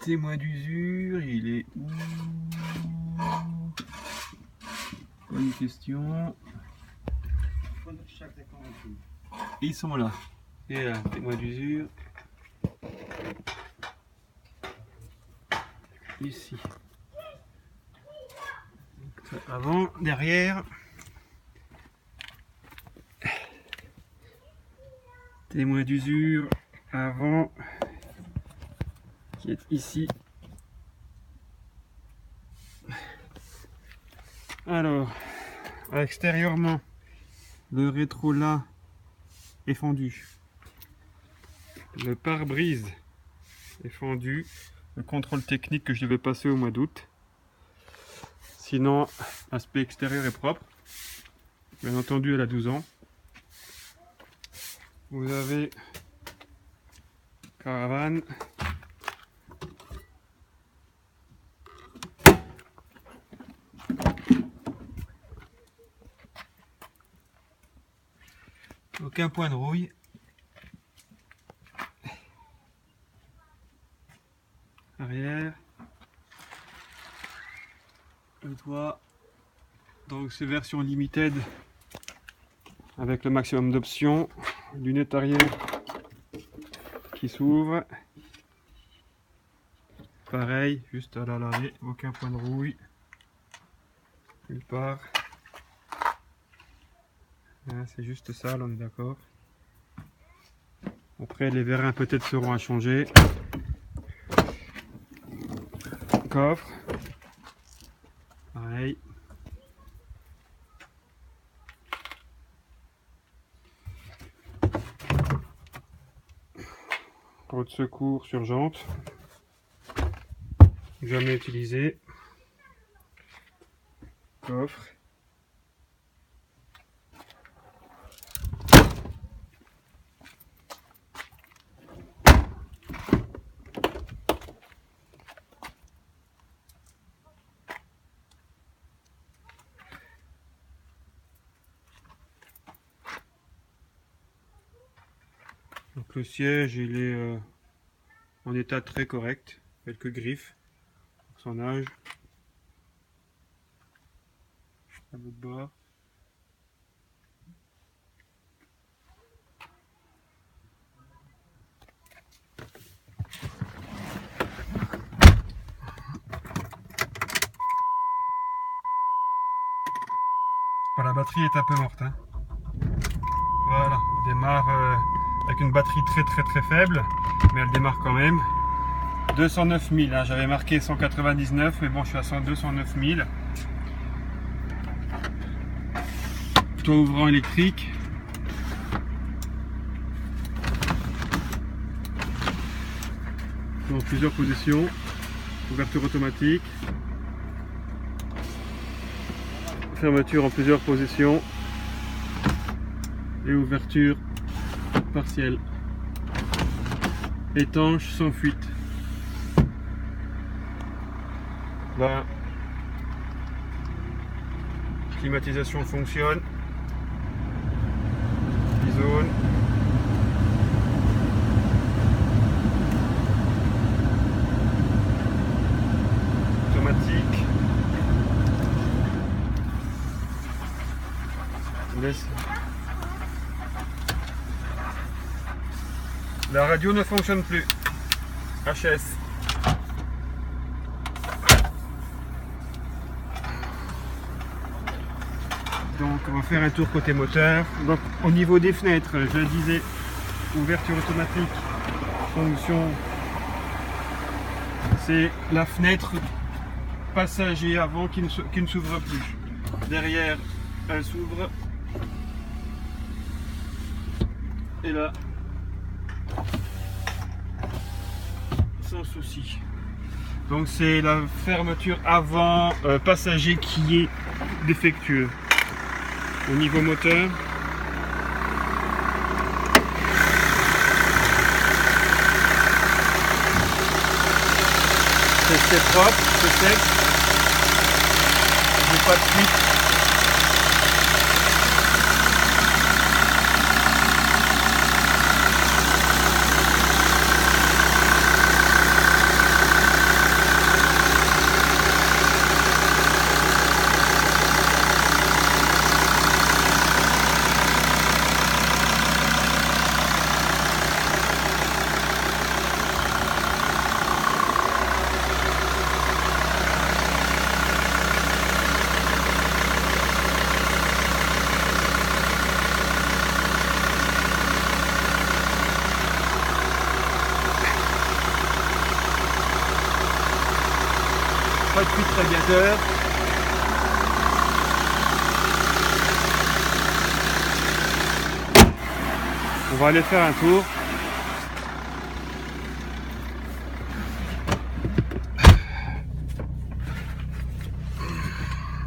Témoin d'usure, il est où? Bonne question. Ils sont là. Et là, témoin d'usure. Ici. Avant, derrière. Témoin d'usure, avant, qui est ici. Alors, extérieurement, le rétro là est fendu. Le pare-brise est fendu. Le contrôle technique que je devais passer au mois d'août. Sinon, l'aspect extérieur est propre. Bien entendu, elle a 12 ans. Vous avez caravane. Aucun point de rouille. Arrière. Le toit. Donc c'est version limited avec le maximum d'options. Lunettes arrière qui s'ouvre. Pareil, juste à la laver, aucun point de rouille. Nulle part. C'est juste ça, là, on est d'accord. Après, les vérins peut-être seront à changer. Coffre. Pareil. Roue de secours sur jante. Jamais utilisé. Coffre. Donc le siège il est en état très correct, quelques griffes pour son âge. Tableau de bord. La batterie est un peu morte. Hein. Voilà, on démarre avec une batterie très faible, mais elle démarre quand même. 209 000, hein, j'avais marqué 199, mais bon, je suis à 209 000. Toit ouvrant électrique. Dans plusieurs positions. Ouverture automatique. Fermeture en plusieurs positions. Et ouverture partielle. Étanche sans fuite. La climatisation fonctionne. Zone. Automatique. Laisse. La radio ne fonctionne plus. HS. Donc on va faire un tour côté moteur. Donc au niveau des fenêtres, je le disais, ouverture automatique, fonction, c'est la fenêtre passager avant qui ne s'ouvre plus. Derrière, elle s'ouvre. Et là, sans souci. Donc c'est la fermeture avant passager qui est défectueux. Au niveau moteur, c'est propre, c'est sec, j'ai pas de fuite. pas de fuite radiateur. On va aller faire un tour.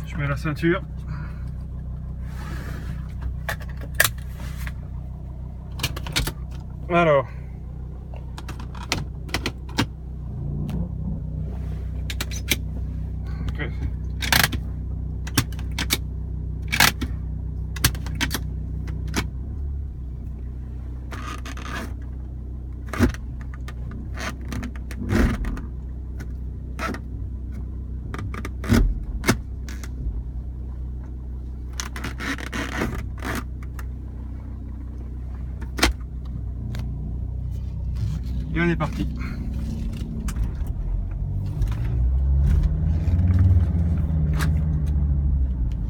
Je mets la ceinture. Alors. Et on est parti.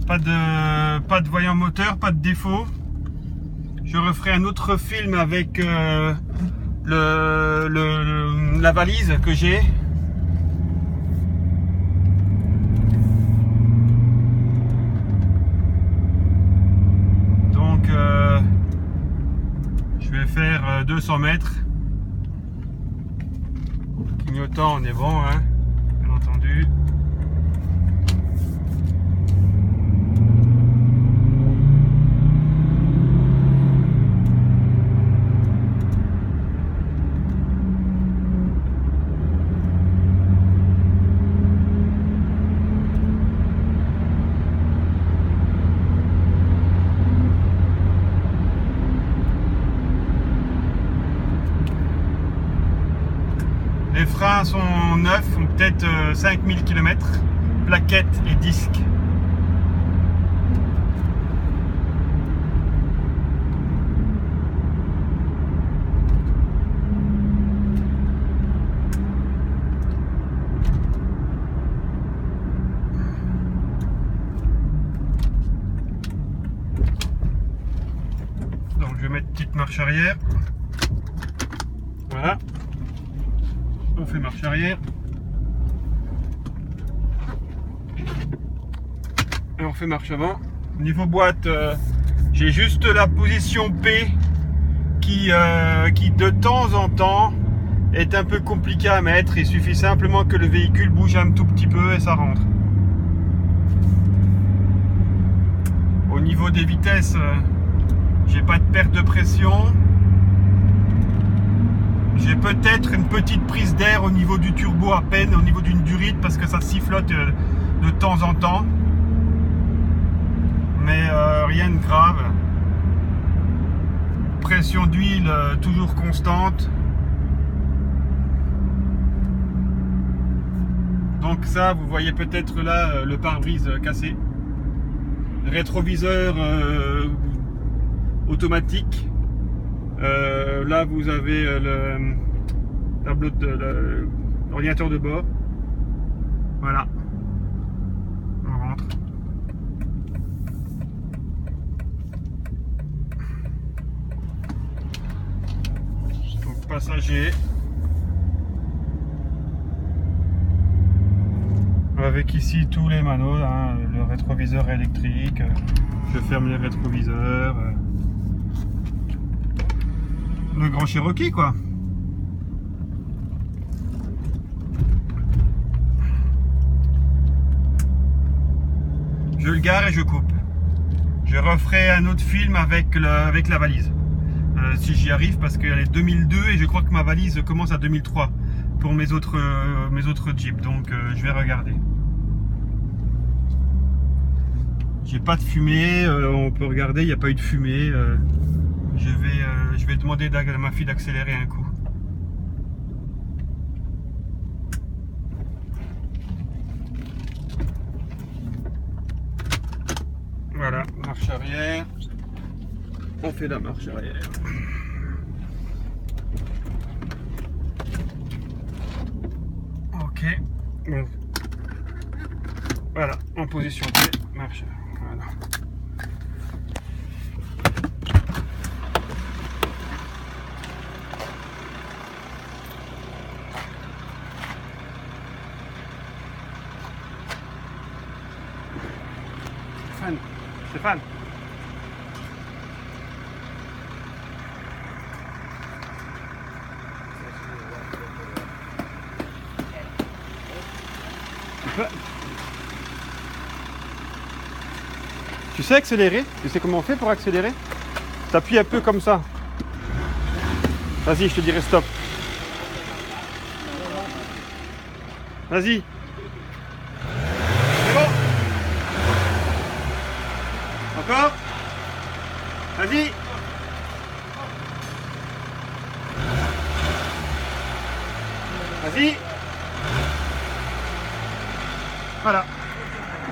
Pas de voyant moteur, pas de défaut. Je referai un autre film avec la valise que j'ai. Donc je vais faire 200 mètres. Clignotant, on est bon, hein, bien entendu. Les freins sont neufs, ont peut-être 5000 km, plaquettes et disques. Donc je vais mettre petite marche arrière. Voilà. On fait marche arrière. Et on fait marche avant. Niveau boîte, j'ai juste la position P qui de temps en temps est un peu compliquée à mettre. Il suffit simplement que le véhicule bouge un tout petit peu et ça rentre. Au niveau des vitesses, j'ai pas de perte de pression. J'ai peut-être une petite prise d'air au niveau du turbo à peine, au niveau d'une durite parce que ça sifflote de temps en temps. Mais rien de grave. Pression d'huile toujours constante. Donc ça, vous voyez peut-être là le pare-brise cassé. Rétroviseur automatique. Là vous avez le tableau de l'ordinateur de bord. Voilà. On rentre. Donc passager. Avec ici tous les manos, hein, le rétroviseur électrique. Je ferme les rétroviseurs. Le grand Cherokee quoi. Je le gare et je coupe. Je referai un autre film avec la valise. Si j'y arrive parce qu'elle est 2002 et je crois que ma valise commence à 2003 pour mes autres Jeeps. Donc je vais regarder. J'ai pas de fumée, on peut regarder, il n'y a pas eu de fumée. Je vais demander à ma fille d'accélérer un coup. Voilà, marche arrière. On fait la marche arrière. Ok. Bon. Voilà, en position P, marche. Voilà. Stéphane. Stéphane. Tu sais accélérer? Tu sais comment on fait pour accélérer? T'appuies un peu comme ça. Vas-y, je te dirai stop. Vas-y. C'est bon. Encore. Vas-y. Vas-y. Voilà.